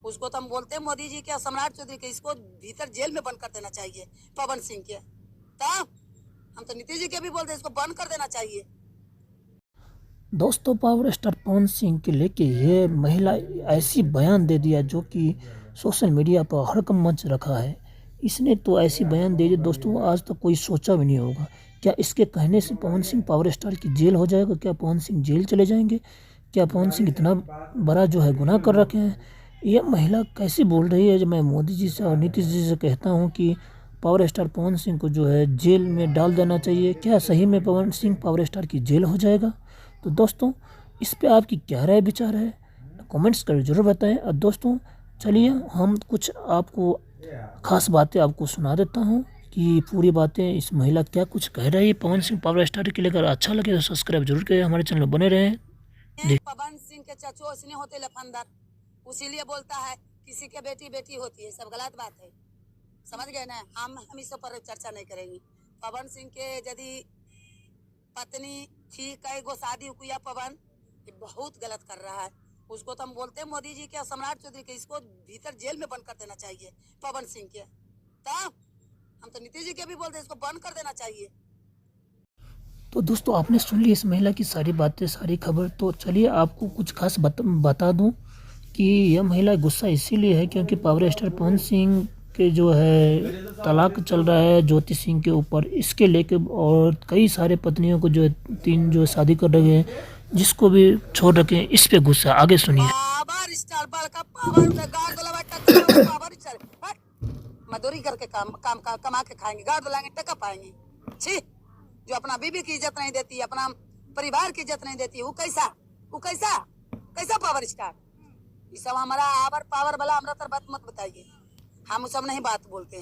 उसको तो हम बोलते हैं मोदी जी के, सम्राट चौधरी के, इसको भीतर जेल में बंद कर देना चाहिए पवन सिंह के। तब हम तो नीतीश जी के भी बोलते हैं इसको बंद कर देना चाहिए। दोस्तों, पावर स्टार पवन सिंह के लेके ये महिला ऐसी बयान दे दिया जो कि सोशल मीडिया पर हड़कंप मच रखा है। इसने तो ऐसी बयान दे दी दोस्तों, आज तक कोई सोचा भी नहीं होगा। क्या इसके कहने से पवन सिंह पावर स्टार की जेल हो जाएगा? क्या पवन सिंह जेल चले जाएंगे? क्या पवन सिंह इतना बड़ा जो है गुनाह कर रखे हैं? यह महिला कैसी बोल रही है? जो मैं मोदी जी से और नीतीश जी से कहता हूँ कि पावर स्टार पवन सिंह को जो है जेल में डाल देना चाहिए। क्या सही में पवन सिंह पावर स्टार की जेल हो जाएगा? तो दोस्तों, इस पे आपकी क्या राय विचार है, कमेंट्स कर जरूर बताएं। और दोस्तों, चलिए हम कुछ आपको खास बातें आपको सुना देता हूं कि पूरी बातें इस महिला क्या कुछ कह रही है पवन सिंह पावर स्टार के लिए। अगर अच्छा लगे तो सब्सक्राइब जरूर करें, हमारे चैनल में बने रहें। पवन सिंह के चचो इसने होते लफंदर, उसीलिए बोलता है किसी के बेटी बेटी होती है, सब गलत बात है। समझ गए ना? हम इस पर चर्चा नहीं करेंगे। पवन सिंह के यदि पत्नी थी, कई गो शादी हुई, पवन ये बहुत गलत कर रहा है। उसको तो हम बोलते हैं मोदी जी के, सम्राट चौधरी के, इसको भीतर जेल में बंद कर देना चाहिए पवन सिंह के। तब हम तो नीतीश जी के भी बोलते हैं इसको बंद कर देना चाहिए। तो दोस्तों, आपने सुन ली इस महिला की सारी बातें, सारी खबर। तो चलिए आपको कुछ खास बता दूं कि यह महिला गुस्सा इसीलिए है क्योंकि पावर स्टार पवन सिंह के जो है तलाक चल रहा है ज्योति सिंह के ऊपर, इसके लेके, और कई सारे पत्नियों को जो है 3 जो शादी कर रहे हैं, जिसको भी छोड़ रखे हैं, इस पे गुस्सा। आगे सुनिए। पावर स्टार बड़का पावर में गाड़ दुलावा टक्कर पावर स्टार मजदूरी करके कमा के खाएंगे, गाड़ दुलाएंगे, टका पाएंगे। छी, जो अपना बीबी की इज्जत नहीं देती, अपना परिवार की इज्जत नहीं देती, वो कैसा पावर स्टार? ये सब हमारा आवर पावर वाला हमरा तर बात मत बताइए, हम सब नहीं बात बोलते हैं।